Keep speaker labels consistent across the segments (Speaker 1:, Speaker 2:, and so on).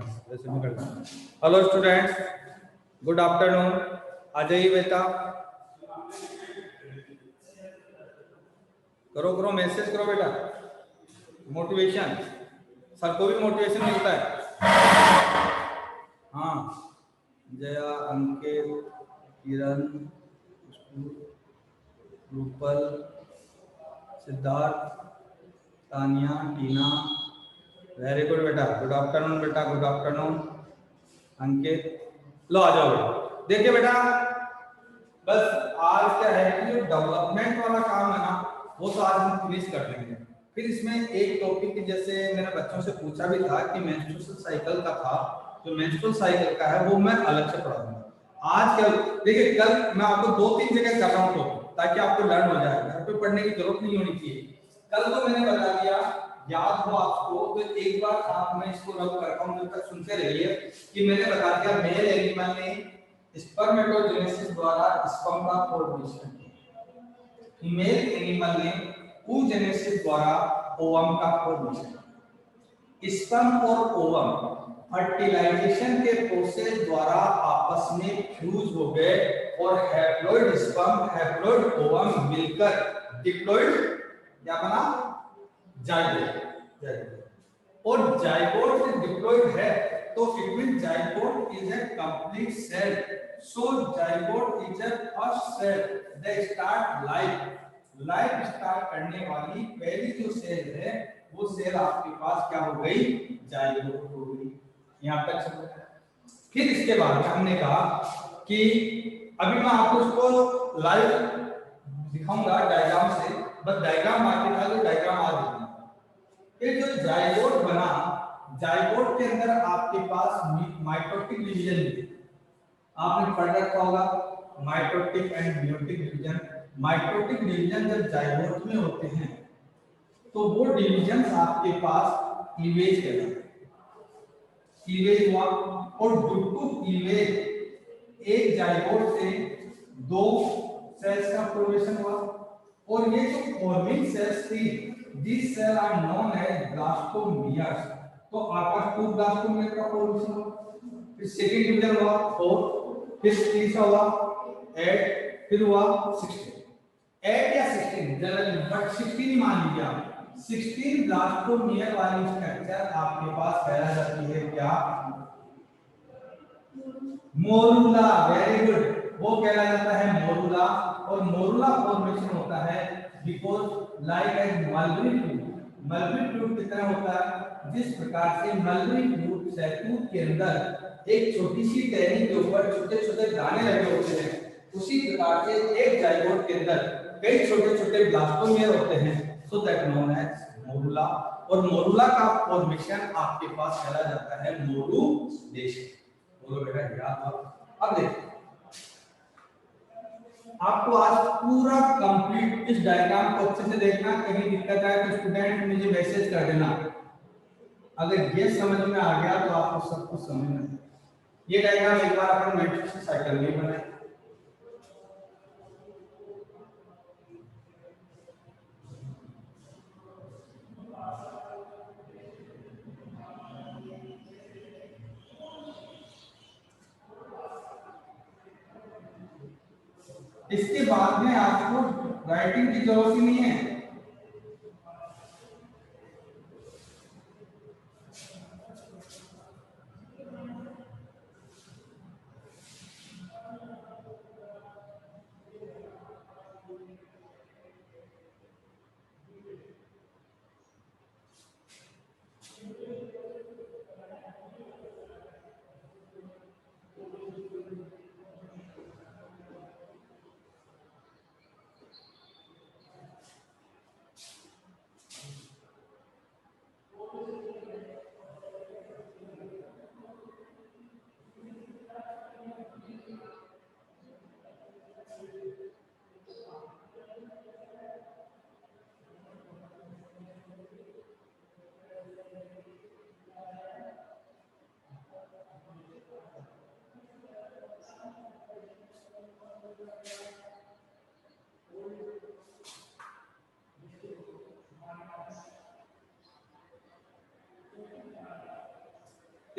Speaker 1: वैसे मैं करता हूँ। Hello students, good afternoon. आ जाइए बेटा, करो करो मैसेज करो बेटा। मोटिवेशन, सर को भी मोटिवेशन मिलता है। हाँ, जया, अंकित, किरण, रूपल, सिद्धार्थ, तानिया, टीना, वेरी गुड बेटा। गुड आफ्टरनून बेटा, गुड आफ्टरनून। अंकित, लो आ जाओ बेटा। देखिए बेटा, बस आज क्या है कि जो डेवलपमेंट वाला काम है ना, वो तो आज हम फिनिश कर लेंगे। फिर इसमें एक टॉपिक, जैसे मैंने बच्चों से पूछा भी था कि मेंस्ट्रुअल साइकिल का था, जो मेंस्ट्रुअल साइकिल का है वो मैं अलग से पढ़ाऊंगा। आज कल देखिए, कल मैं आपको 2-3 जगह कर रहा हूँ टॉपिक, ताकि आपको लर्न हो जाए, घर पे पढ़ने की जरूरत नहीं होनी चाहिए। कल तो मैंने बता दिया, याद हो आपको तो एक बार आप, मैं इसको रब करता हूँ, जब तक सुनते रहिए कि मैंने बता दिया मेल एनिमल ने स्पर्मेटोजेनेसिस द्वारा स्पर्म का फॉर्मेशन, फीमेल एनिमल ने oogenesis द्वारा ओवम का फॉर्मेशन। स्पर्म और ओवम फर्टिलाइजेशन के प्रोसेस द्वारा आपस में फ्यूज हो गए और हैप्लॉइड स्पर्म हैप्लॉइड ओवम मिलकर डिप्लॉइड क्या बना, जाइगोट। और जाइगोट से डिप्लॉइड है तो it means zygote is a complete cell. So zygote is a first cell that start life start करने वाली पहली जो सेल है, वो सेल आपके पास क्या हो गई, जाइगोट हो गई। यहां तक समझ। फिर इसके बाद हमने कहा कि अभी मैं आपको इसको लाइव दिखाऊंगा डायग्राम से, बस डायग्राम आगे था तो डायग्राम आ गया। फिर जो जाइगोट बना, जाइगोट के अंदर आपके पास माइटोटिक डिवीजन, आपने पढ़ रखा होगा mitotic and meiotic division. Mitotic division जब जाइगोट में होते हैं तो वो डिवीजन आपके पास क्लीवेज कहलाते हैं। क्लीवेज हुआ, और ड्यू टू क्लीवेज एक जाइगोट से 2 सेल्स का फॉर्मेशन हुआ, और ये जो फॉर्मिंग सेल्स थी, these cells are known as blastomeres। तो आपका 2 ब्लास्टोमियर का फॉर्मेशन हुआ। फिर सेकंड डिवीजन हुआ 4, फिर तीसरा हुआ 8, फिर हुआ 16। 8 या 16 जनरली, बट 16 ही मान लीजिए आप। 16 ब्लास्टोमियर वाली स्ट्रक्चर आपके पास फैला जाती है क्या, मोरुला। वेरी गुड, वो कहला जाता है मोरुला। और मोरुला फॉर्मेशन होता है because like as mulberry fruit. Mulberry fruit कितना होता है, जिस प्रकार से मलबरी फ्रूट शहतूत के अंदर एक छोटी सी टहनी के ऊपर छोटे छोटे दाने लगे होते हैं, उसी प्रकार से एक जाइगोट के अंदर कई छोटे छोटे ब्लास्टोमियर होते हैं, so that known as morula. और मोरुला का फॉर्मेशन आपके पास फैला जाता है मोरू देश। बोलो बेटा याद हो। अब देखिए, आपको आज पूरा कंप्लीट इस डायग्राम को अच्छे से देखना, कहीं दिक्कत आए तो स्टूडेंट मुझे मैसेज कर देना। अगर ये समझ में आ गया तो आपको सब कुछ समझना है। ये डायग्राम एक बार अपन मैट्रिक्स साइकिल में बनाए। इसके बाद में आपको राइटिंग की जरूरत ही नहीं है।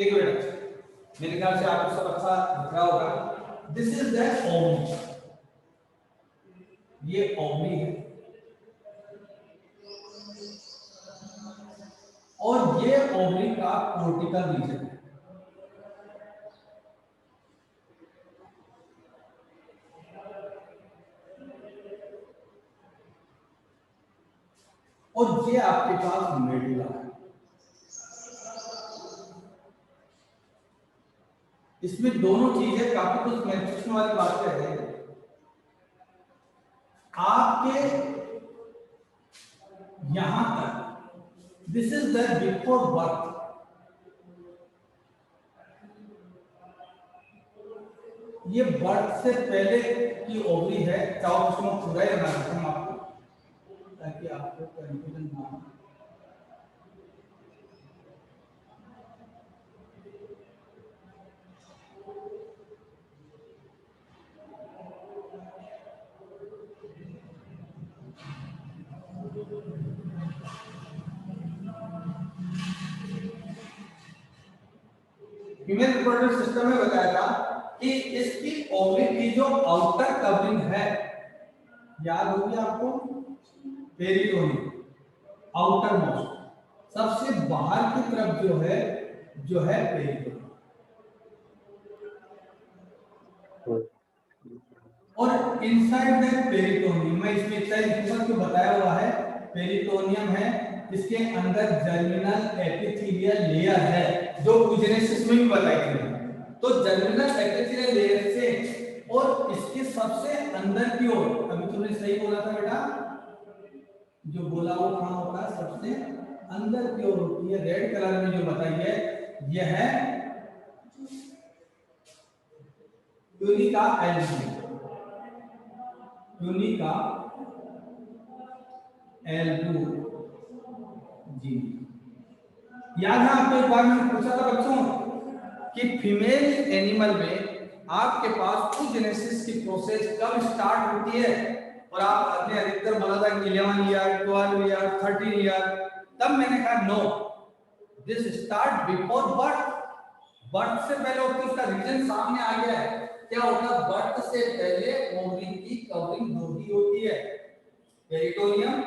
Speaker 1: देखो बेटा, मेरे ख्याल से आपको सब अच्छा दिख रहा होगा। दिस इज द ओवरी, ये ओवरी है और ये ओवरी का कोर्टिकल रीजन है। और ये आपके पास मेडुला है। इसमें दोनों चीजें काफी कुछ महत्वपूर्ण वाली बात कह रहे हैं। आपके यहां तक this is the before birth, ये बर्थ से पहले की ओवरी है। चाहो उसमें पूरा ही बना देता हूं आपको ताकि आपको कंफ्यूजन ना हो। फीमेल रिप्रोडक्टिव सिस्टम में बताया था कि इसकी ओवरी की जो आउटर कवरिंग है, याद होगी आपको, पेरिटोनियम, आउटर मोस्ट, सबसे बाहर की तरफ जो है पेरिटोनियम। और इनसाइड द पेरिटोनियम, मैं इसमें इतना लिखूंगा कि बताया हुआ है पेरिटोनियम है, इसके अंदर जर्मिनल एपिथेलियल लेयर है, जो यूजेनेसिस में भी बताई थी। तो जर्मिनल एपिथेलियल लेयर से और इसके सबसे अंदर की ओर, अभी तुमने सही बोला था बेटा, जो बोला वो कहां होता है, सबसे अंदर की ओर होती है। रेड कलर में जो बताई है यह है ट्यूनिका एल्बुम, ट्यूनिका एल्बुम जी। याद है आपको एक बार मैंने पूछा था बच्चों कि फीमेल एनिमल में आपके पास oogenesis की प्रोसेस कब स्टार्ट होती है, और आपने अधिकतर बोला था 11 ईयर, 12 ईयर, 13 ईयर। तब मैंने कहा no, this start before birth. Birth से पहले होती है, उसका रीजन सामने आ गया है। क्या होता है, बर्थ से पहले ओवरी की कवरिंग दो ही होती है, peritoneum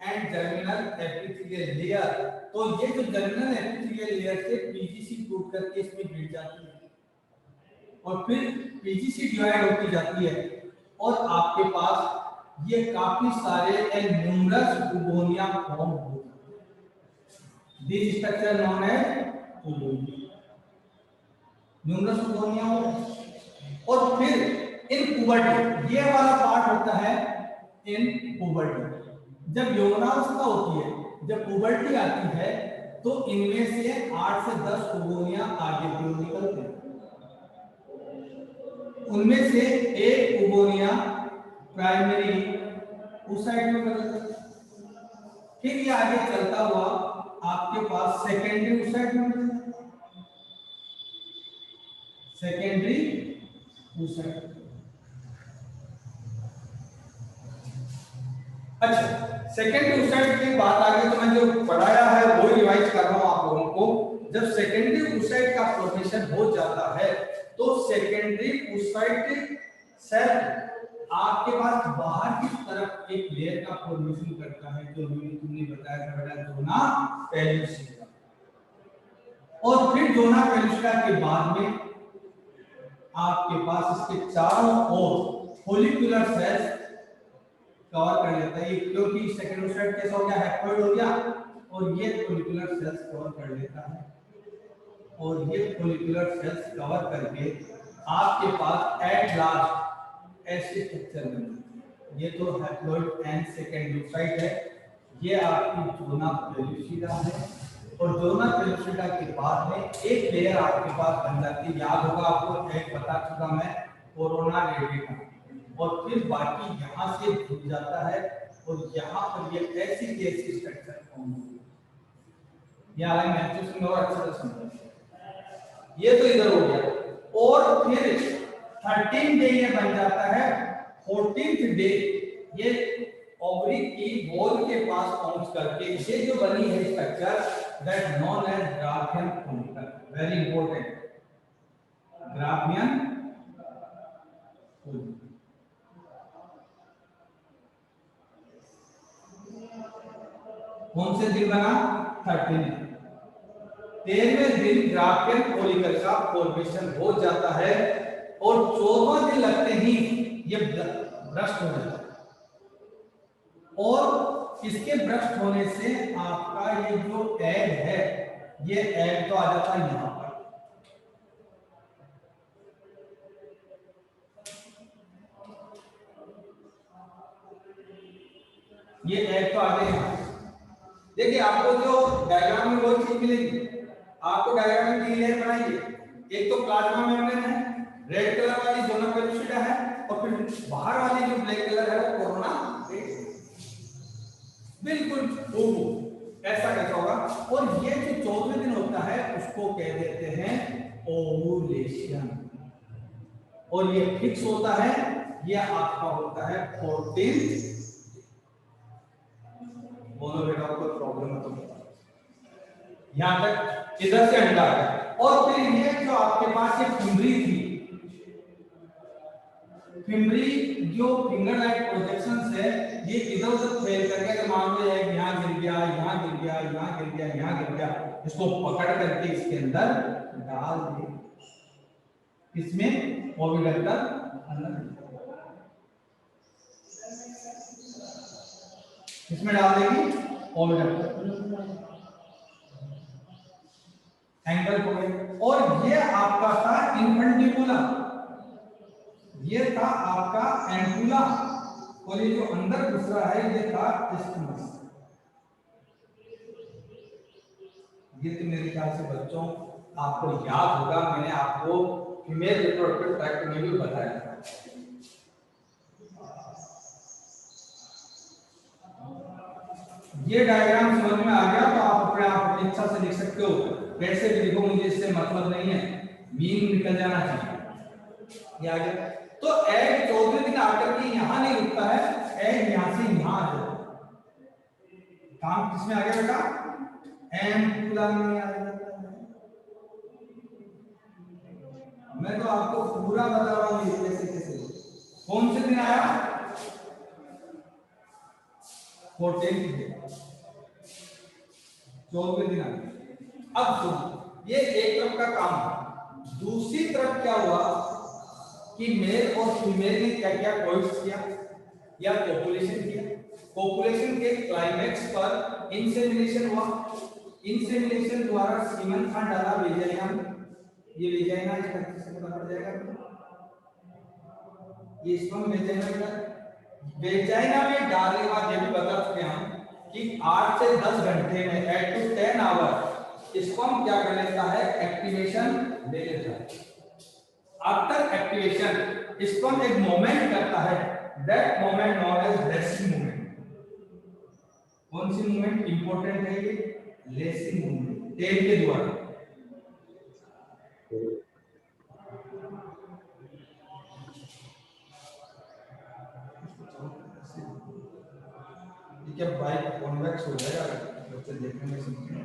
Speaker 1: and germinal epithelial layer. तो ये जो जर्मिनल एपिथेलियल लेयर से पीजीसी टूट करके इसमें गिर जाती है और फिर पीजीसी डिवाइड होती जाती है, और आपके पास ये काफी सारे एंड न्यूमरस बुगोनिया फॉर्म हो जाते हैं। This structure known as numerous begonia हो। और फिर इन पुबर्टी, ये वाला पार्ट होता है इन पुबर्टी। जब यौवनावस्था होती है, जब पुबर्टी आती है, तो इनमें से 8 से 10 पुगोनिया आगे की ओर निकलते हैं। उनमें से एक पुगोनिया प्राइमरी उस साइड में निकलता है, फिर ये आगे चलता हुआ आपके पास सेकेंडरी उस साइड में, सेकेंडरी उस साइड। अच्छा, सेकेंडरी oocyte की बात आ गई तो मैं जो पढ़ाया है वो रिवाइज कर रहा हूं आप लोगों को। जब सेकेंडरी oocyte का फॉर्मेशन हो जाता है तो सेकेंडरी oocyte सेल आपके पास बाहर की तरफ एक लेयर का फॉर्मेशन करता है, जो तुमने बताया था बेटा, जोना पेलुसिडा। और फिर जोना पेलुसिडा के बाद में आपके पास इसके चारों ओर फॉलिकुलर सेल्स कवर कर लेता है, क्योंकि सेकेंड oocyte कैसा हो गया, हैप्लॉइड हो गया, और ये फॉलिकुलर सेल्स कवर कर लेता है। और ये फॉलिकुलर सेल्स कवर करके आपके पास एट लास्ट ऐसे स्ट्रक्चर बनता है। ये तो हैप्लॉइड एंड सेकेंड oocyte है, ये आपकी जोना पेलुसिडा है। और जोना पेलुसिडा के बाद में एक लेयर आपके पास बन जाती है, याद होगा आपको, एक बता चुका मैं, कोरोना रेडिका। और फिर बाकी यहाँ से जुड़ जाता है और यहाँ पर ये ऐसी कैसी स्ट्रक्चर फॉर्म होगी। यहाँ लाइन महसूस में और अच्छे से समझो। ये तो इधर हो गया, और फिर 13 डे ये बन जाता है। 14th डे ये ओवरी की वॉल के पास पहुंच करके ये जो बनी है structure, that known as Graafian follicle. Very important, Graafian फूल। कौन से दिन बना? 13 13वें दिन ग्राफियन फॉलिकल का फॉर्मेशन हो जाता है और 14वां दिन लगते ही ये ब्रस्ट हो जाता है और इसके ब्रस्ट होने से आपका ये जो एग है ये एग तो आ जाता है यहां पर, ये एग तो आ गए यहां। देखिए आपको जो डायग्राम में वो चीज मिलेगी, आपको डायग्राम में 3 लेयर बनाइए, एक तो प्लाज्मा मेम्ब्रेन है, रेड कलर वाली जोना पेलुसिडा है और फिर बाहर वाली जो ब्लैक कलर है वो कोरोना बिल्कुल ऐसा कैसा होगा। और ये जो 14वें दिन होता है उसको कह देते हैं ओवुलेशन और ये फिक्स होता है, ये आपका होता है 14th। बोलो बेटा कोई प्रॉब्लम है तो यहां तक इधर से अंडा है और फिर ये जो आपके पास ये फिम्बरी थी, फिम्बरी जो फिंगर लाइक प्रोजेक्शंस है ये इधर उधर फैल करके, अगर मान लो यहां गिर गया, यहां गिर गया, यहां गिर गया, यहां गिर गया, इसको पकड़ करके इसके अंदर डाल दे, इसमें ओविडक्टर अंदर इसमें डाल देगी ओविडक्टर एंगल पॉइंट। और ये आपका था इन्फेंटिबुला, ये था आपका एंगुला और ये जो अंदर दूसरा है ये था इस्थमस। ये तो मेरे ख्याल से बच्चों आपको याद होगा, मैंने आपको फीमेल रिप्रोडक्टिव ट्रैक्ट में भी बताया था। ये डायग्राम समझ में आ गया तो आप अपने आप अपनी इच्छा से लिख सकते हो, कैसे भी लिखो, मुझे इससे मतलब नहीं है, मीन निकल जाना चाहिए। ये आ गया तो एग 14वें दिन आकर के यहां नहीं रुकता है, एग यहां से यहां आ जाता है। काम किसमें आ गया बेटा? एंगुला में आ जाता है। मैं तो आपको पूरा बता रहा हूं कैसे कैसे। कौन से दिन आया? 14th दिन, 14वें दिन आया। अब सुनो, ये एक तरफ का काम है, दूसरी तरफ क्या हुआ कि मेल और फीमेल ने क्या क्या कोइट्स किया या कोपुलेशन किया। कोपुलेशन के क्लाइमेक्स पर इंसेमिनेशन हुआ, इंसेमिनेशन द्वारा सीमन खान डाला वेजाइना में, ये वेजाइना इसका किससे पता पड़ जाएगा, ये स्पर्म वेजाइना का, वेजाइना में डालने के बाद ये भी बता चुके हम कि 8 से 10 घंटे में 8 to 10 आवर स्पर्म क्या कर लेता है, एक्टिवेशन ले लेता है। आफ्टर एक्टिवेशन स्पर्म एक मोमेंट करता है, that movement known as lashing movement. कौन सी मोमेंट इंपॉर्टेंट है? ये लेसिंग मोमेंट, टेल के द्वारा। क्या बाइक कॉन्वेक्स हो जाएगा बच्चे देखने में समझेंगे।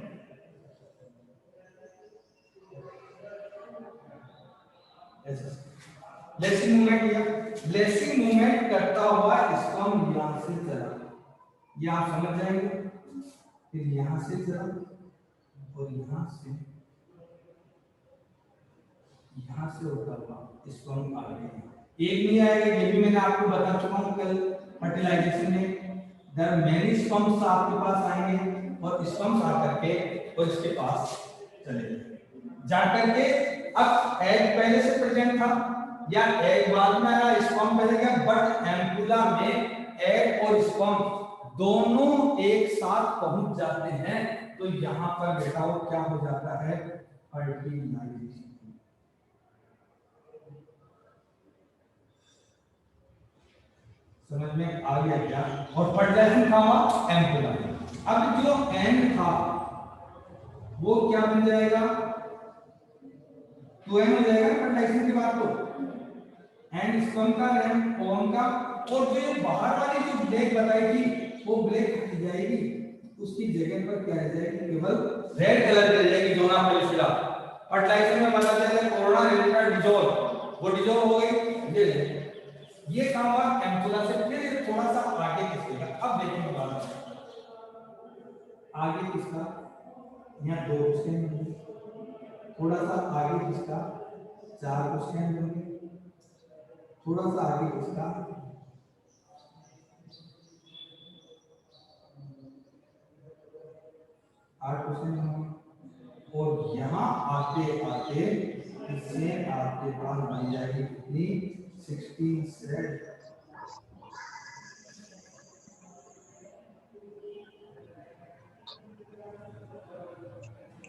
Speaker 1: लेसिंग मूवमेंट किया, लेसिंग मूवमेंट करता हुआ स्पर्म यहां से चला, ये आप समझ जाएंगे, फिर यहां से चला और यहां से होता हुआ स्पर्म आ गया। एक नहीं आएगा, ये भी मैंने आपको बता चुका हूं कल फर्टिलाइजेशन में। देयर मेनी स्पर्म्स आपके पास आएंगे और स्पर्म्स आकर के और इसके पास चले जाकर के, अब एग पहले से प्रेजेंट था या एग बाद में आया, स्पर्म पहले गया, बट एम्पुला में एग और स्पर्म दोनों एक साथ पहुंच जाते हैं, तो यहां पर बेटा वो क्या हो जाता है, फर्टिलाइजेशन। समझ में आ गया क्या? और फर्टिलाइजेशन था एम्पुला। अब जो एंड था वो क्या बन जाएगा, 2n हो जाएगा फर्टिलाइजेशन के बाद, तो एंड स्पर्म का एंड ओवम का, और जो बाहर वाली जो ब्लैक बताई थी वो ब्लैक हट जाएगी, उसकी जगह पर क्या रह जाएगी, केवल रेड कलर की रह जाएगी, जोना पेलिसिडा। फर्टिलाइजर में माना जाता है कोरोना रिलेटेड डिजोल, वो डिजोल हो गई। ये काम हुआ एम्पुला से। फिर थोड़ा सा आगे खिसकेगा। अब देखेंगे बात आगे किसका, यहाँ 2 क्वेश्चन होंगे, थोड़ा सा आगे किसका 4 क्वेश्चन होंगे, थोड़ा सा आगे किसका 8 क्वेश्चन होंगे। और यहाँ आते आते इससे आपके पास बन जाएगी कितनी 16 सेट।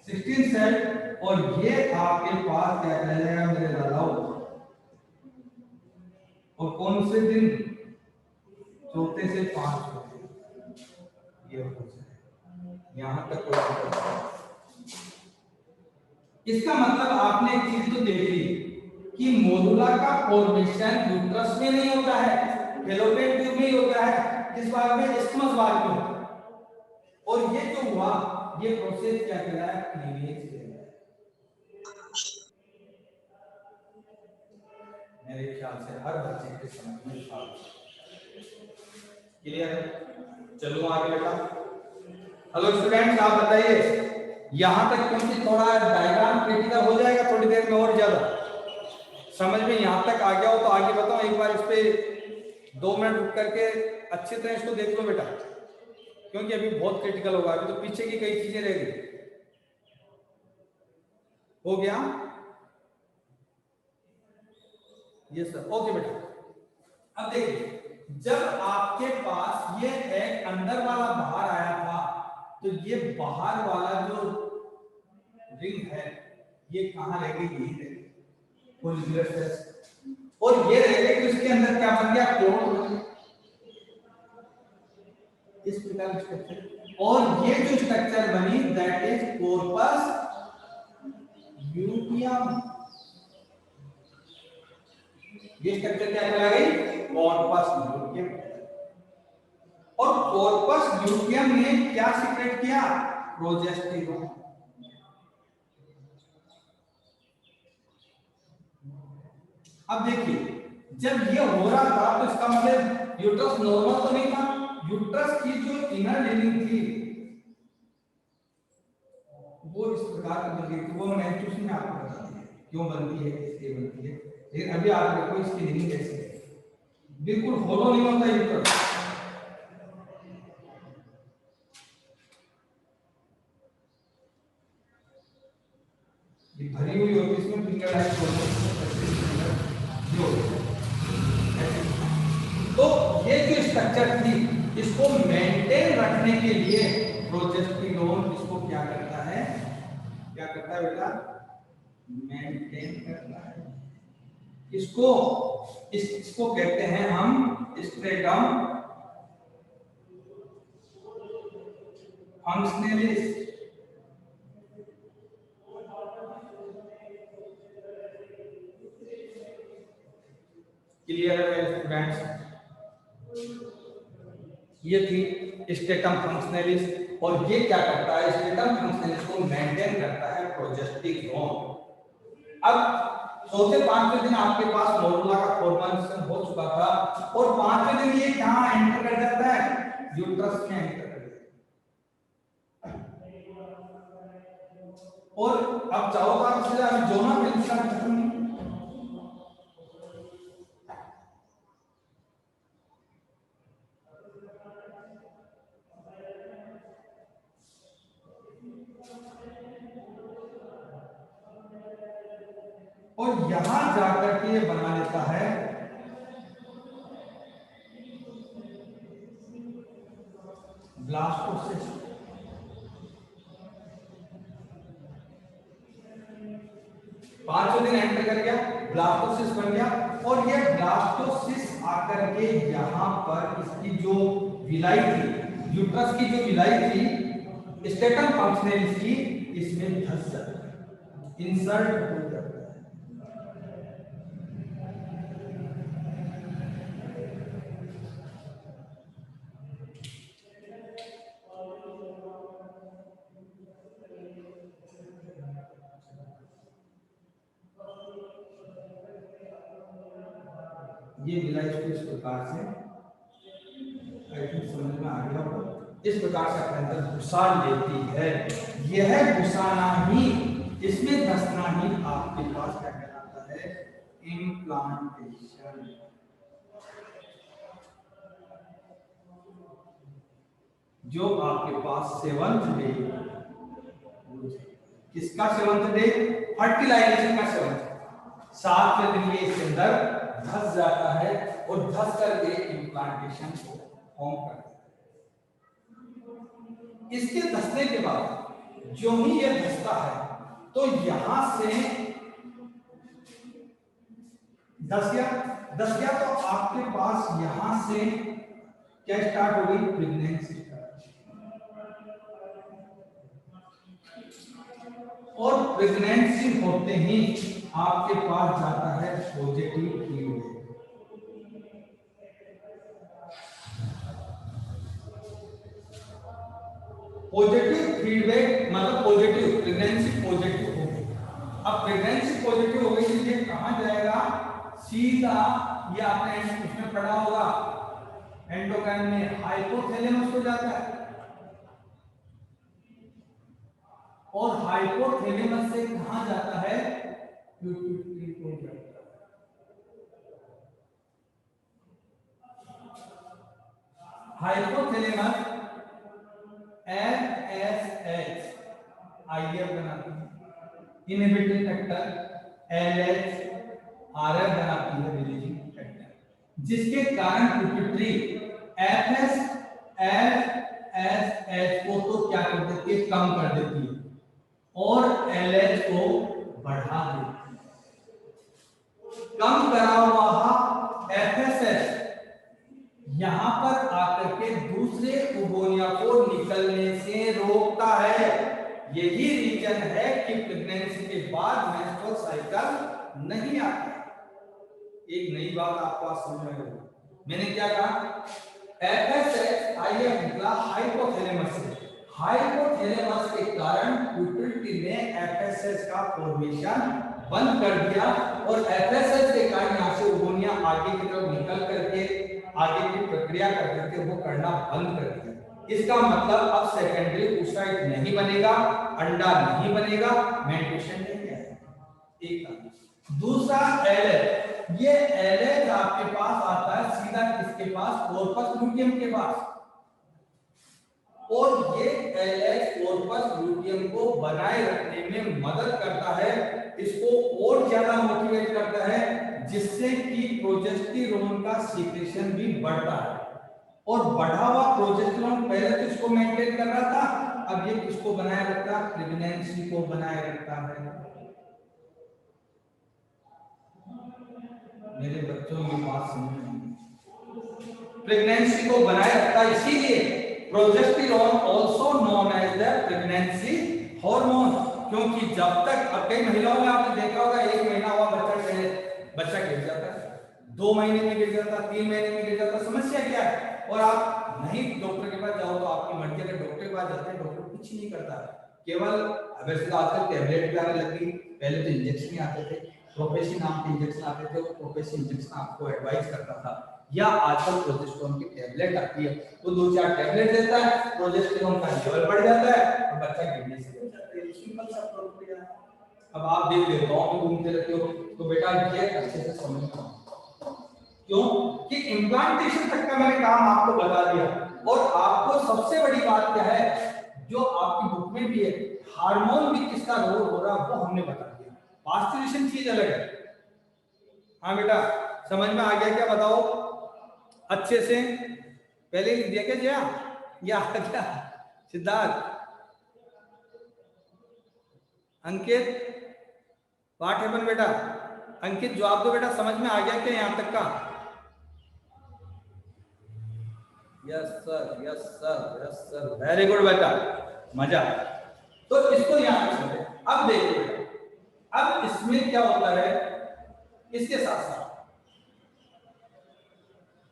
Speaker 1: 16 सेट। और ये आपके पास क्या कह जाएगा मेरे दादाओ, और कौन से दिन, चौथे से 5 होते, ये हो जाए यहां तक कोई। इसका मतलब आपने एक चीज तो देख ली कि मोडुला का फॉर्मेशन यूट्रस में नहीं होता है, फैलोपियन ट्यूब में ही होता है। किस भाग में, इस्थमस भाग में। और ये जो हुआ, ये प्रोसेस क्या कहलाया, क्लीवेज कहलाया। मेरे ख्याल से हर बच्चे के समझ में क्लियर है। चलो आगे बेटा। हेलो स्टूडेंट्स, आप बताइए यहां तक, क्योंकि थोड़ा डायग्राम क्रिटिकल हो जाएगा थोड़ी देर में और ज्यादा समझ में यहां तक आ गया हो तो आगे बताओ। एक बार इस पे 2 मिनट रुक करके अच्छी तरह इसको देख लो बेटा, क्योंकि अभी बहुत क्रिटिकल होगा। अभी तो पीछे की कई चीजें रह गई। हो गया ये सर, ओके बेटा। अब देखिए, जब आपके पास ये एक अंदर वाला बाहर आया था, तो ये बाहर वाला जो रिंग है ये कहां रह गई, यही रह गई फोलिकुलर सेल्स। और ये रह गई तो इसके अंदर क्या बन गया, क्लोन, इस प्रकार स्ट्रक्चर। और ये जो स्ट्रक्चर बनी दैट इज कॉर्पस ल्यूटियम। ये स्ट्रक्चर क्या कहलाई, कॉर्पस ल्यूटियम। और कॉर्पस ल्यूटियम ने क्या सीक्रेट किया, प्रोजेस्टेरोन। अब देखिए, जब ये हो रहा था तो इसका मतलब यूट्रस नॉर्मल तो नहीं था। यूट्रस की जो इनर लिनिंग थी वो इस प्रकार की बन गई थी। वो मैंने ट्यूशन में आपको बता दिया क्यों बनती है, इसलिए बनती है। लेकिन अभी आप देखो इसकी लिनिंग कैसी है, बिल्कुल होलो नहीं होता यूट्रस। ये भरी हुई होती है, इसमें फिंगर लाइक तो ये जो स्ट्रक्चर थी इसको मेंटेन रखने के लिए प्रोजेस्टेरोन इसको क्या करता है, क्या करता है बेटा, मेंटेन करता है। इसको कहते हैं हम स्ट्रेटम फंक्शनलिस। क्लियर है स्टूडेंट्स, ये थी स्ट्रेटम फंक्शनलिस। और ये क्या करता है, स्ट्रेटम फंक्शनलिस को मेंटेन करता है प्रोजेस्टेरोन। अब चौथे 5वें दिन आपके पास मोडुला का फॉर्मेशन हो चुका था, और 5वें दिन ये कहां एंटर कर जाता है, यूट्रस में एंटर कर जाता है। और अब चाहो तो आप इसे अभी जोना फिल्म का खत्म नहीं, और यहां जाकर के ये बना लेता है ब्लास्टोसिस्ट। 5वें दिन एंटर कर गया, ब्लास्टोसिस्ट बन गया। और ये ब्लास्टोसिस्ट आकर के यहां पर इसकी जो विलाई थी, यूट्रस की जो विलाई थी स्ट्रेटम फंक्शनलिस की, इसमें धस जाता है, इंसर्ट हो जाता है। ये मिला इसको इस प्रकार से, आई थिंक समझ में आ गया होगा। इस प्रकार से अपने अंदर घुसा लेती है। यह घुसाना ही, इसमें धंसना ही आपके पास क्या कहलाता है, इम्प्लांटेशन। जो आपके पास सेवंथ डे, किसका सेवंथ डे, फर्टिलाइजेशन का सेवंथ, 7वें दिन ये इसके अंदर धस जाता है और धस करके इम्प्लांटेशन को फॉर्म करता है। इसके धसने के बाद जो ही ये धसता है तो यहां से धस गया तो आपके पास यहां से क्या स्टार्ट हो गई, प्रेगनेंसी। और प्रेगनेंसी होते ही आपके पास जाता है पॉजिटिव फीडबैक। पॉजिटिव फीडबैक मतलब पॉजिटिव, प्रेगनेंसी पॉजिटिव हो गई। अब प्रेगनेंसी पॉजिटिव हो गई तो ये कहां जाएगा, सीधा ये आपने उसमें पढ़ा होगा एंडोक्राइन में, हाइपोथैलेमस को जाता है और हाइपोथैलेमस से कहां जाता है, पिट्यूटरी को जाता है। हाइपोथैलेमस FSH IF बनाती है, इनहिबिटरी फैक्टर LH RF बनाती है, रिलीजिंग फैक्टर, जिसके कारण पिट्यूटरी FSH को तो क्या कर देती है, कम कर देती है और LH को बढ़ा देती है। कम करा हुआ FSH यहां पर आकर के दूसरे ओवोनिया को निकलने से रोकता है। यही रीजन है कि प्रेगनेंसी के बाद मेंस्ट्रुअल साइकिल नहीं आता। एक नई बात आपको आज समझ में आएगी। मैंने क्या कहा, FSH IF निकला हाइपोथैलेमस से, हाइपोथैलेमस के कारण पिट्यूटरी ने FSH का फॉर्मेशन बंद कर दिया और FSH के कारण यहां से ओवोनिया आगे की तरफ निकल करके आगे की प्रक्रिया कर करके वो करना बंद कर दिया। इसका मतलब अब सेकेंडरी oocyte नहीं बनेगा, अंडा नहीं बनेगा, मेंस्ट्रुएशन नहीं आएगा। एक दूसरा LH, ये LH आपके पास आता है सीधा किसके पास, कॉर्पस लूटियम के पास, और ये LH कॉर्पस लूटियम को बनाए रखने में मदद करता है, इसको और ज्यादा मोटिवेट करता है, जिससे कि प्रोजेस्टेरोन का सीक्रेशन भी बढ़ता है। और बढ़ा हुआ प्रोजेस्टेरोन पहले तो इसको मेंटेन कर रहा था, अब ये किसको बनाए रखता है, प्रेगनेंसी को बनाए रखता है। मेरे बच्चों की बात समझ, प्रेगनेंसी को बनाए रखता है, इसीलिए progesterone also known as the pregnancy hormone. क्योंकि जब तक, अब कई महिलाओं में आपने देखा होगा 1 महीना हुआ बच्चा गिर जाता है, 2 महीने में गिर जाता है, 3 महीने में गिर जाता है, समस्या क्या है, और आप नहीं डॉक्टर के पास जाओ तो आपकी मर्जी, अगर डॉक्टर के पास जाते हैं डॉक्टर कुछ नहीं करता, केवल वैसे तो आजकल टैबलेट भी आने लगी, पहले तो इंजेक्शन ही आते थे, प्रोपेसी नाम के इंजेक्शन आते थे, वो प्रोपेसी इंजेक्शन आपको एडवाइस करता था, या आजकल प्रोजेस्टेरोन की टैबलेट आती है, वो 2-4 टैबलेट देता है, प्रोजेस्टेरोन का लेवल बढ़ जाता है और बच्चा गिरने से बच जाता है। सिंपल सा प्रक्रिया है। अब आप देख ले गांव में घूमते रहते हो तो बेटा ये अच्छे से समझना, क्यों कि इम्प्लांटेशन तक का मैंने काम आपको बता दिया, और आपको सबसे बड़ी बात क्या है जो आपकी बुक में भी है, हार्मोन भी किसका रोल हो रहा है वो हमने बता दिया। पास्चुरेशन चीज अलग है। हाँ बेटा समझ में आ गया क्या, बताओ अच्छे से, पहले लिख दिया क्या जया, या क्या सिद्धार्थ, अंकित, व्हाट हैपन बेटा, अंकित जवाब दो बेटा, समझ में आ गया क्या यहां तक का, yes sir yes sir yes sir, very good बेटा, मजा। तो इसको यहां रखते, अब देखिए अब इसमें क्या होता है, इसके साथ साथ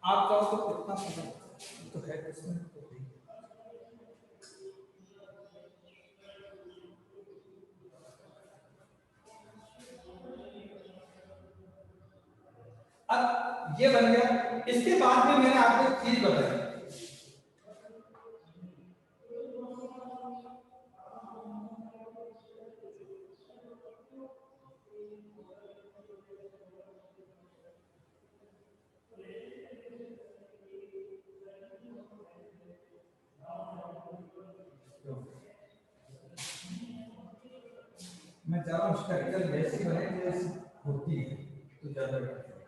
Speaker 1: आप चाहो तो कितना समय तो है इसमें, अब ये बन गया। इसके बाद में मैंने आपको एक चीज बताई, मैं चाह रहा हूँ स्ट्रक्चर वैसी बने जैसी होती है तो ज्यादा बेहतर है।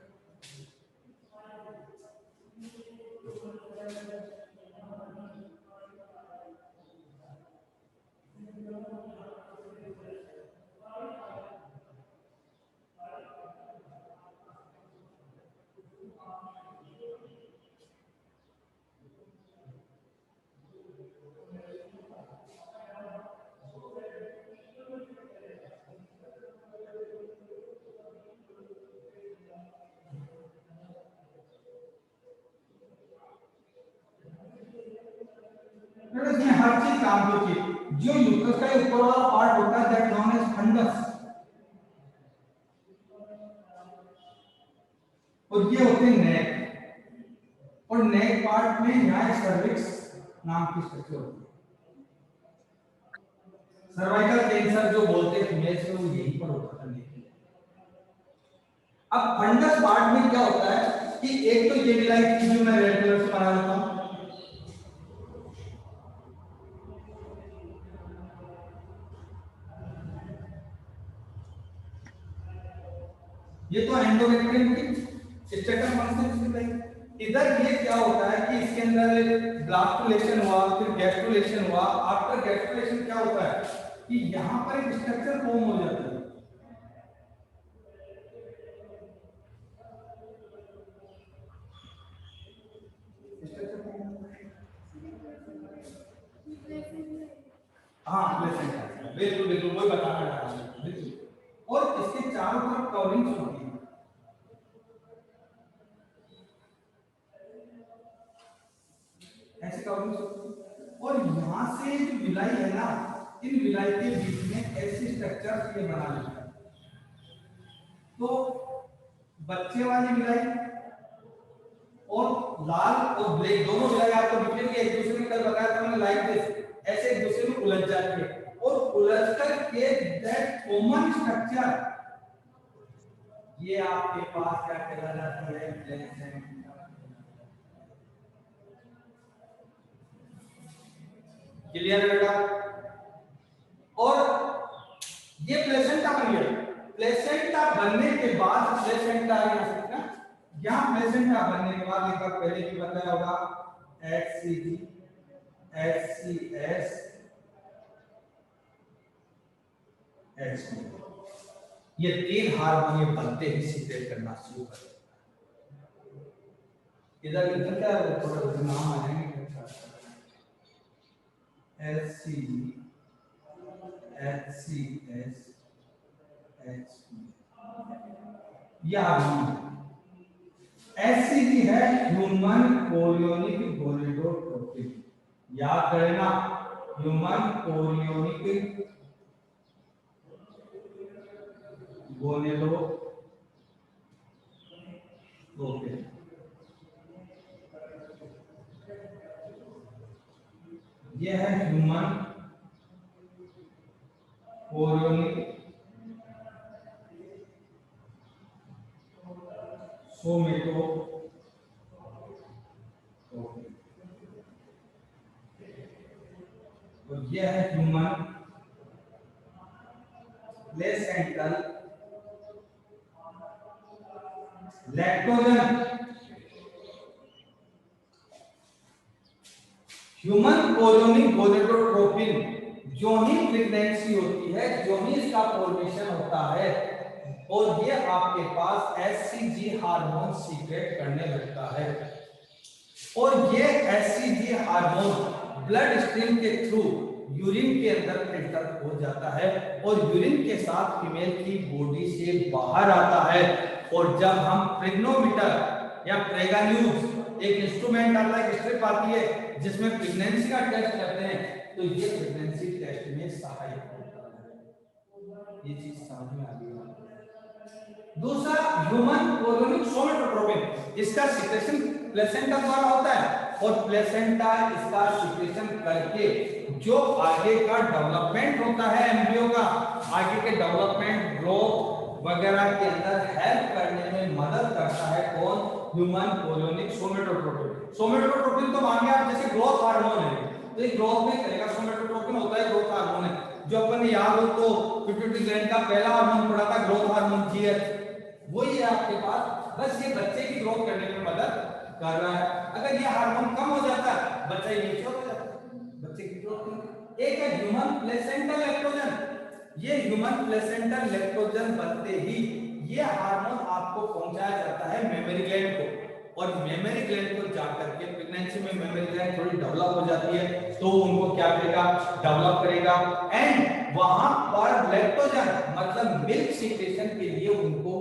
Speaker 1: इसमें हर चीज काम होती है। जो यूट्रस का ऊपर वाला पार्ट होता है दैट नोन एज फंडस, और ये होते हैं नेक, और नेक पार्ट में यहाँ सर्विक्स नाम की स्ट्रक्चर होती है। सर्वाइकल कैंसर जो बोलते हैं फीमेल्स में, वो यहीं पर होता है। अब फंडस पार्ट में क्या होता है कि एक तो ये विलायक थी जो मैं रेड कलर से बना देता हूं, ये तो एंडोमेट्रियम की स्ट्रक्चर फंक्शन है। इधर ये क्या होता है कि इसके अंदर ब्लास्टुलेशन हुआ, फिर गैस्ट्रुलेशन हुआ। आफ्टर गैस्ट्रुलेशन क्या होता है कि यहां पर एक स्ट्रक्चर फॉर्म हो जाता है। हाँ प्लेसेंटा, बिल्कुल बिल्कुल वही बताना चाह रहा हूं, बिल्कुल। और इसके चारों तरफ कवरिंग्स होती है, ऐसे कवरिंग्स होती है। और यहां से जो विलाई है ना, इन विलाई के बीच में ऐसी स्ट्रक्चर ये बना लेता है। तो बच्चे वाली विलाई और लाल और ब्लैक दोनों विलाई आपको दिखेंगे, एक दूसरे में कल बताया था मैंने लाइक दिस, ऐसे एक दूसरे में उलझ जाती है। और उलझ कर के दैट कॉमन स्ट्रक्चर ये आपके पास क्या कहलाता है, प्लेसेंटा। क्लियर बेटा? और ये प्लेसेंटा बन गया। प्लेसेंटा बनने के बाद प्लेसेंटा यहाँ प्लेसेंटा बनने के बाद एक बार पहले भी बताया होगा HCG, HCS, HCG, ये तीन हार्मोन ये बनते ही सीक्रेट करना शुरू कर देते। इधर क्या थोड़ा नाम आ जाएंगे, HCG, HCS, HCG, ये हार्मोन। HCG है ह्यूमन कोरियोनिक गोनेडोट्रोपिन, याद करना, ह्यूमन कोरियोनिक गोनेडोट्रोपिन। ये है ह्यूमन कोरियोनिक सोमेटोट्रोपिन, और ये है human placental lactogen. Human chorionic gonadotropin जो ही प्रेगनेंसी होती है, जो ही इसका फॉर्मेशन होता है, और ये आपके पास HCG हार्मोन सीक्रेट करने लगता है। और ये HCG हार्मोन ब्लड स्ट्रीम के थ्रू यूरिन के अंदर फिल्टर हो जाता है, और यूरिन के साथ फीमेल की बॉडी से बाहर आता है। और जब हम प्रेग्नोमीटर या प्रेगान्यूज एक इंस्ट्रूमेंट आता है, स्ट्रिप आती है जिसमें प्रेगनेंसी का टेस्ट करते हैं, तो ये प्रेगनेंसी टेस्ट में सहायक होता है। ये चीज समझ में आ गई? दूसरा ह्यूमन कोलोनिक सोमेटोट्रोपिन, इसका सिक्रेशन प्लेसेंटा द्वारा होता है और प्लेसेंटा इसका सिक्रेशन करके जो आगे का डेवलपमेंट होता है एम्ब्रियो का, आगे के डेवलपमेंट ग्रोथ वगैरह के अंदर हेल्प करने में मदद करता है कौन? Human colonic somatotropin. सोमेटोट्रोपिन तो मान लिया आप जैसे ग्रोथ हार्मोन है, तो ये ग्रोथ में करेगा। सोमेटोट्रोपिन होता है ग्रोथ हार्मोन है, जो अपन याद हो तो पिट्यूटरी ग्लैंड का पहला हार्मोन पढ़ा था ग्रोथ हार्मोन जीएच, वही है आपके पास। बस ये बच्चे की ग्रोथ करने में मदद कर रहा है। अगर ये हार्मोन कम हो जाता है बच्चा इमेच्योर हो जाता है, बच्चे की ग्रोथ। एक है ह्यूमन प्लेसेंटल लैक्टोजन, ये ह्यूमन प्लेसेंटल लैक्टोजन बनते ही ये हार्मोन आपको पहुंचाया जाता है मेमोरी ग्लैंड को, और मेमोरी ग्लैंड को जाकर के प्रेगनेंसी में मेमोरी ग्लैंड थोड़ी डेवलप हो जाती है तो उनको क्या करेगा? डेवलप करेगा। एंड वहां पर लैक्टोजन मतलब मिल्क सीक्रेशन के लिए उनको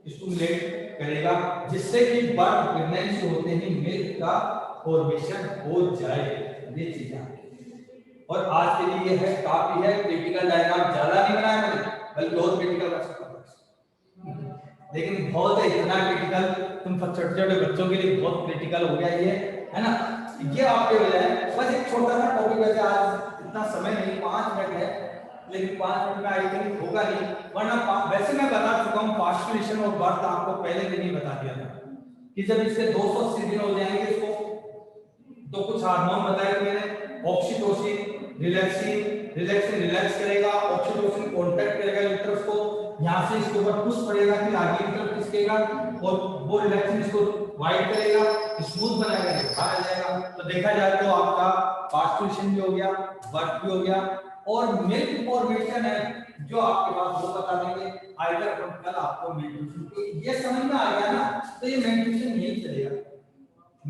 Speaker 1: स्टिमुलेट करेगा, जिससे कि बर्थ प्रेगनेंसी होते ही मिल्क का फॉर्मेशन हो जाए। ये चीजें और आज के लिए है काफी है। क्रिटिकल डायग्राम ज्यादा नहीं बनाया मैंने, बल्कि बहुत क्रिटिकल रख सकता हूं, लेकिन बहुत है इतना क्रिटिकल, तुम छोटे छोटे बच्चों के लिए बहुत क्रिटिकल हो गया ये, है ना। ये आपके बजाय बस एक छोटा सा टॉपिक है, आज इतना समय नहीं, 5 मिनट है, लेकिन 5 मिनट में आई थिंक होगा नहीं, वरना वैसे मैं बता चुका हूँ पास्चुलेशन और बर्थ आपको पहले दिन ही बता दिया था कि जब इसके 280 दिन हो जाएंगे इसको, तो कुछ हार्मोन बताए थे मैंने, ऑक्सीटोसिन, रिलैक्स करेगा, ऑक्सीटोसिन कांटेक्ट करेगा यूट्रस को, यहां से इसके ऊपर पुश पड़ेगा, फिर आगे की तरफ खिसकेगा और वो रिलैक्सिन इसको वाइड करेगा, स्मूथ बनाएगा, बाहर आ जाएगा। तो देखा जाए तो आपका पास्चुलेशन भी हो गया, बर्थ भी हो गया, और मिल्क फॉर्मेशन है जो आपके पास वो बता देंगे। आइदर अपन कल आपको मेंस्ट्रुएशन, ये समझ में आ गया ना, तो ये मेंस्ट्रुएशन यही चलेगा,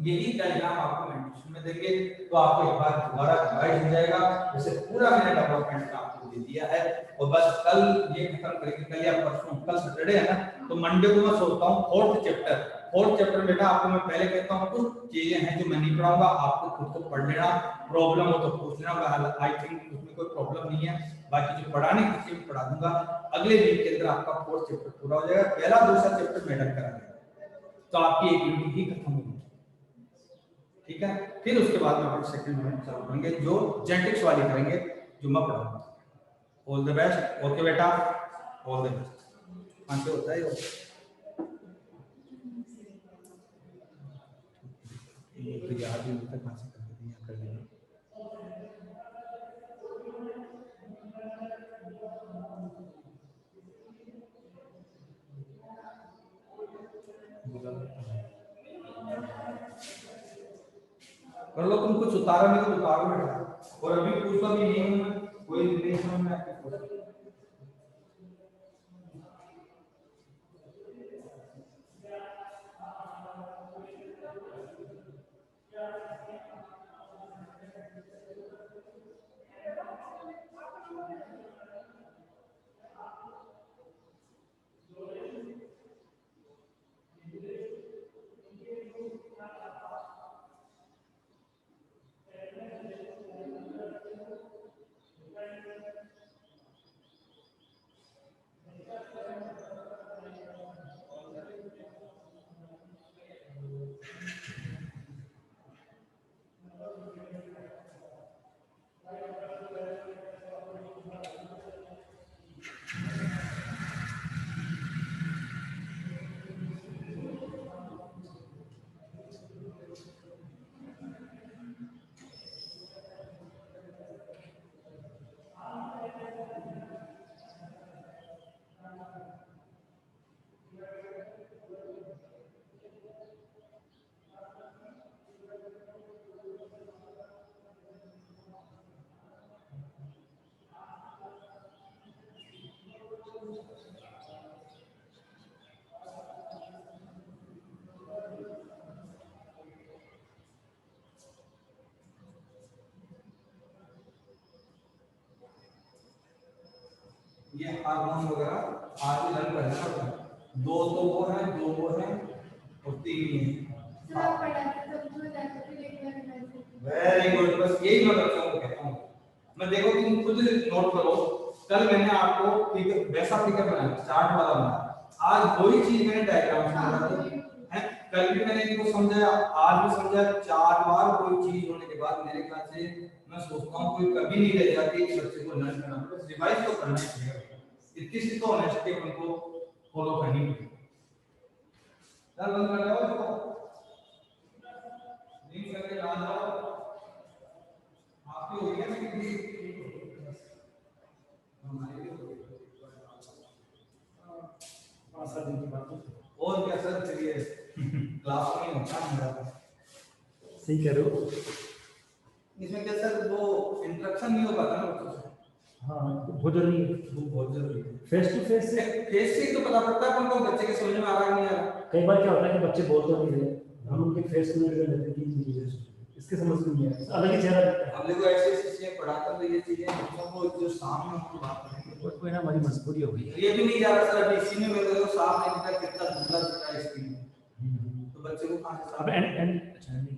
Speaker 1: यही डायग्राम आपको मेंस्ट्रुएशन में देंगे, तो आपको एक बार दोबारा रिवाइज हो जाएगा। जैसे पूरा मैंने डेवलपमेंट का आपको दे दिया है, और बस कल ये खत्म करेंगे, कल या परसों, कल सैटरडे है ना, तो मंडे को मैं सोचता हूँ फोर्थ चैप्टर बेटा आपको मैं पहले कहता हूँ कुछ चीजें हैं जो मैं नहीं पढ़ाऊंगा, आपको खुद को पढ़ लेना, प्रॉब्लम हो तो पूछ लेना, आई थिंक उसमें कोई प्रॉब्लम नहीं है। बाकी जो पढ़ाने की चीज पढ़ा दूंगा, अगले वीक के अंदर आपका फोर्थ चैप्टर पूरा हो जाएगा, पहला दूसरा चैप्टर मैडम करा देगा, तो आपकी एक यूनिट ही खत्म होगी, ठीक है। फिर उसके बाद में अपन सेकंड यूनिट चालू करेंगे जो जेनेटिक्स वाली करेंगे, जो मैं पढ़ाऊंगा। ऑल द बेस्ट, ओके बेटा, ऑल द बेस्ट। आंसर होता है ये तो याद ही नहीं था, कहां से कर देंगे। कर लो, तुम कुछ उतारा नहीं तो उतारो बेटा, और अभी पूछो भी नहीं हूं मैं, कोई नहीं समझ में आता। ये हार्मोन वगैरह आज ही लर्न करना होता है, दो तो वो है, दो वो है और 3 ही है। वेरी गुड, बस यही मैं बच्चों को कहता हूँ। मैं देखो तुम खुद नोट करो, कल मैंने आपको फिगर वैसा फिगर बनाया, चार्ट वाला बनाया, आज कोई चीज मैंने डायग्राम से बता दी है। कल भी मैंने इनको समझाया, आज भी समझाया, 4 बार कोई चीज होने के बाद मेरे ख्याल से मैं सोचता हूँ कोई कभी नहीं रह जाती कि बच्चे को लर्न करना, बस रिवाइज तो करना चाहिए। इतनी सी तो ऑनेस्टी उनको फॉलो करनी पड़ेगी। चल बंद कर दो इसको, लिंक करके ला जाओ। आपकी हो गई है कि हमारी भी हो गई?
Speaker 2: सर दिन की बात है।
Speaker 1: और क्या सर, चलिए क्लास में होता मेरा।
Speaker 2: सही कह रहे हो।
Speaker 1: इसमें क्या सर, वो इंटरेक्शन नहीं हो पाता ना बच्चों से।
Speaker 2: हाँ बहुत जरूरी है,
Speaker 1: वो बहुत जरूरी है।
Speaker 2: फेस टू फेस से
Speaker 1: फेस से ही तो पता पड़ता है उनको बच्चे के समझ में आ रहा है नहीं आ रहा।
Speaker 2: कई बार क्या होता है कि बच्चे बोल तो नहीं रहे, हम उनके फेस को नजर लेते हैं कि चीजें इसके समझ में नहीं आ रहा, अलग ही चेहरा दिखता है।
Speaker 1: हमने को ऐसे ऐसे चीजें पढ़ाकर तो ये चीजें बच्चों को जो सामने हम बात करेंगे
Speaker 2: कोई ना हमारी मजबूरी हो गई।
Speaker 1: ये भी नहीं जा रहा सर, अभी इसी में मेरे को साफ नहीं दिखता कितना धुंधला दिख रहा है स्क्रीन, तो बच्चे को कहां से
Speaker 2: अब एंड अच्छा नहीं